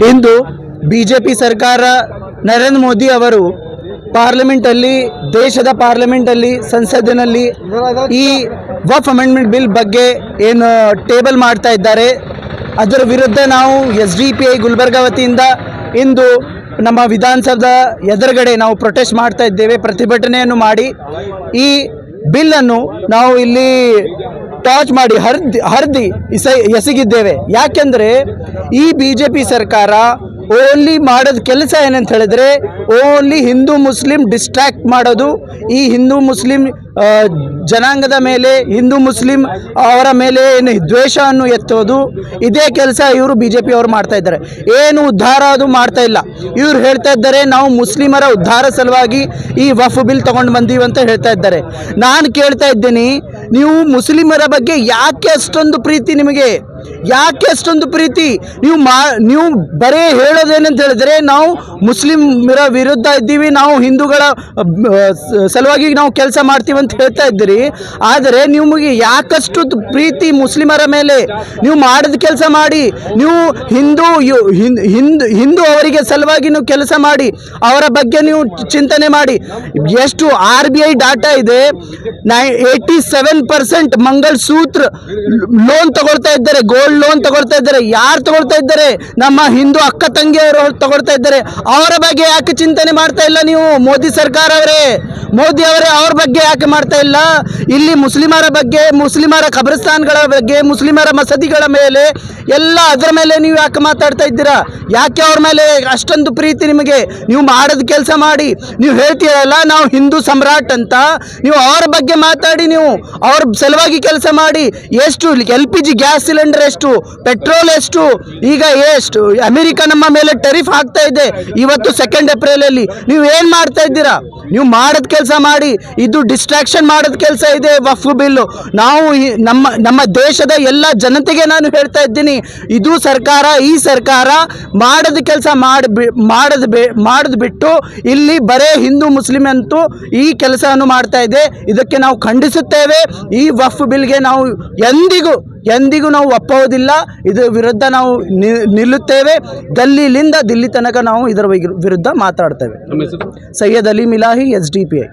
ಇಂದು BJP ಸರ್ಕಾರ ನರೇಂದ್ರ ಮೋದಿ ಅವರು ಪಾರ್ಲಿಮೆಂಟಲ್ಲಿ ದೇಶದ ಪಾರ್ಲಿಮೆಂಟಲ್ಲಿ ಸಂಸತ್ತಿನಲ್ಲಿ ಈ ವಫ್ ಅಮೆಂಡ್ಮೆಂಟ್ ಬಿಲ್ ಬಗ್ಗೆ ಏನು ಟೇಬಲ್ ಮಾಡ್ತಾ ಇದ್ದಾರೆ ಅದರ ವಿರುದ್ಧ ನಾವು SDPI ಗುಲ್ಬರ್ಗ ವತಿಯಿಂದ ಇಂದು ನಮ್ಮ ವಿಧಾನಸೌಧದ ಎದುರುಗಡೆ ನಾವು ಪ್ರೊಟೆಸ್ಟ್ ಮಾಡ್ತಾ ಇದ್ದೇವೆ, ಪ್ರತಿಭಟನೆಯನ್ನು ಮಾಡಿ ಈ ಬಿಲ್ಲನ್ನು ನಾವು ಇಲ್ಲಿ ಟಾರ್ಚ್ ಮಾಡಿ ಹರಿದು ಎಸಗಿದ್ದೇವೆ. ಯಾಕೆಂದರೆ ಈ BJP ಸರ್ಕಾರ ಓನ್ಲಿ ಮಾಡೋದು ಕೆಲಸ ಏನಂತ ಹೇಳಿದ್ರೆ ಓನ್ಲಿ ಹಿಂದೂ ಮುಸ್ಲಿಂ ಡಿಸ್ಟ್ರಾಕ್ಟ್ ಮಾಡೋದು, ಈ ಹಿಂದೂ ಮುಸ್ಲಿಂ ಜನಾಂಗದ ಮೇಲೆ ಹಿಂದೂ ಮುಸ್ಲಿಂ ಅವರ ಮೇಲೆ ಏನು ದ್ವೇಷವನ್ನು ಎತ್ತೋದು, ಇದೇ ಕೆಲಸ ಇವರು BJP ಅವರು ಮಾಡ್ತಾ ಇದ್ದಾರೆ. ಏನು ಉದ್ಧಾರ ಅದು ಮಾಡ್ತಾ ಇಲ್ಲ. ಇವರು ಹೇಳ್ತಾ ಇದ್ದಾರೆ ನಾವು ಮುಸ್ಲಿಮರ ಉದ್ಧಾರ ಸಲುವಾಗಿ ಈ ವಫ್ ಬಿಲ್ ತಗೊಂಡು ಬಂದೀವಿ ಅಂತ ಹೇಳ್ತಾ ಇದ್ದಾರೆ. ನಾನು ಕೇಳ್ತಾ ಇದ್ದೀನಿ, ನೀವು ಮುಸ್ಲಿಮರ ಬಗ್ಗೆ ಯಾಕೆ ಅಷ್ಟೊಂದು ಪ್ರೀತಿ? ನಿಮಗೆ ಯಾಕೆ ಅಷ್ಟೊಂದು ಪ್ರೀತಿ? ನೀವು ಬರೀ ಹೇಳೋದೇನಂತ ಹೇಳಿದ್ರೆ ನಾವು ಮುಸ್ಲಿಮರ ವಿರುದ್ಧ ಇದ್ದೀವಿ, ನಾವು ಹಿಂದೂಗಳ ಸಲುವಾಗಿ ನಾವು ಕೆಲಸ ಮಾಡ್ತೀವಿ ಅಂತ ಹೇಳ್ತಾ ಇದ್ದೀರಿ. ಆದರೆ ನಿಮಗೆ ಯಾಕಷ್ಟು ಪ್ರೀತಿ ಮುಸ್ಲಿಮರ ಮೇಲೆ? ನೀವು ಮಾಡಿದ ಕೆಲಸ ಮಾಡಿ, ನೀವು ಹಿಂದೂ ಅವರಿಗೆ ಸಲುವಾಗಿ ನೀವು ಕೆಲಸ ಮಾಡಿ, ಅವರ ಬಗ್ಗೆ ನೀವು ಚಿಂತನೆ ಮಾಡಿ. ಎಷ್ಟು RBI ಡಾಟಾ ಇದೆ, 87% ಮಂಗಲಸೂತ್ರ ಲೋನ್ ತಗೊಳ್ತಾ ಇದ್ದಾರೆ, ಗೋಲ್ಡ್ ಲೋನ್ ತಗೊಳ್ತಾ ಇದ್ದಾರೆ. ಯಾರು ತಗೊಳ್ತಾ ಇದ್ದಾರೆ? ನಮ್ಮ ಹಿಂದೂ ಅಕ್ಕ ತಂಗಿಯವರು ತಗೊಳ್ತಾ ಇದ್ದಾರೆ. ಅವರ ಬಗ್ಗೆ ಯಾಕೆ ಚಿಂತನೆ ಮಾಡ್ತಾ ಇಲ್ಲ ನೀವು? ಮೋದಿ ಸರ್ಕಾರ ಮೋದಿ ಅವರೇ ಅವ್ರ ಬಗ್ಗೆ ಯಾಕೆ ಮಾಡ್ತಾ ಇಲ್ಲ? ಇಲ್ಲಿ ಮುಸ್ಲಿಮರ ಬಗ್ಗೆ, ಮುಸ್ಲಿಮರ ಖಬರಸ್ಥಾನ್ಗಳ ಬಗ್ಗೆ, ಮುಸ್ಲಿಮರ ಮಸೀದಿಗಳ ಮೇಲೆ ಎಲ್ಲ ಅದರ ಮೇಲೆ ನೀವು ಯಾಕೆ ಮಾತಾಡ್ತಾ ಇದ್ದೀರಾ? ಯಾಕೆ ಅವ್ರ ಮೇಲೆ ಅಷ್ಟೊಂದು ಪ್ರೀತಿ ನಿಮಗೆ? ನೀವು ಮಾಡೋದು ಕೆಲಸ ಮಾಡಿ. ನೀವು ಹೇಳ್ತೀರಲ್ಲ ನಾವು ಹಿಂದೂ ಸಮ್ರಾಟ್ ಅಂತ, ನೀವು ಅವ್ರ ಬಗ್ಗೆ ಮಾತಾಡಿ, ನೀವು ಅವ್ರ ಸಲುವಾಗಿ ಕೆಲಸ ಮಾಡಿ. ಎಷ್ಟು LPG ಗ್ಯಾಸ್ ಸಿಲಿಂಡರ್ ಎಷ್ಟು, ಪೆಟ್ರೋಲ್ ಎಷ್ಟು, ಈಗ ಎಷ್ಟು ಅಮೆರಿಕ ನಮ್ಮ ಮೇಲೆ ಟೆರಿಫ್ ಹಾಕ್ತಾ ಇದೆ ಇವತ್ತು 2 ಏಪ್ರಿಲಲ್ಲಿ. ನೀವು ಏನು ಮಾಡ್ತಾ ಇದ್ದೀರಾ? ನೀವು ಮಾಡೋದು ಕೆಲಸ ಮಾಡಿ. ಇದು ಡಿಸ್ಟ್ರಾಕ್ಷನ್ ಮಾಡೋದು ಕೆಲಸ ಇದೆ ವಫ್ ಬಿಲ್ಲು. ನಾವು ನಮ್ಮ ದೇಶದ ಎಲ್ಲ ಜನತೆಗೆ ನಾನು ಹೇಳ್ತಾ ಇದ್ದೀನಿ, ಇದು ಸರ್ಕಾರ, ಈ ಸರ್ಕಾರ ಮಾಡೋದು ಕೆಲಸ ಮಾಡೋದು ಬಿಟ್ಟು ಇಲ್ಲಿ ಬರೇ ಹಿಂದೂ ಮುಸ್ಲಿಂ ಅಂತೂ ಈ ಕೆಲಸವನ್ನು ಮಾಡ್ತಾ ಇದೆ. ಇದಕ್ಕೆ ನಾವು ಖಂಡಿಸುತ್ತೇವೆ. ಈ ವಫ್ ಬಿಲ್ಗೆ ನಾವು ಎಂದಿಗೂ ನಾವು ಒಪ್ಪೋದಿಲ್ಲ. ಇದರ ವಿರುದ್ಧ ನಾವು ನಿಲ್ಲುತ್ತೇವೆ. ದಿಲ್ಲಿ ತನಕ ನಾವು ಇದರ ವಿರುದ್ಧ ಮಾತಾಡ್ತೇವೆ. ಸೈಯದ್ ಅಲಿ ಮಿಲಾಹಿ, SDPI.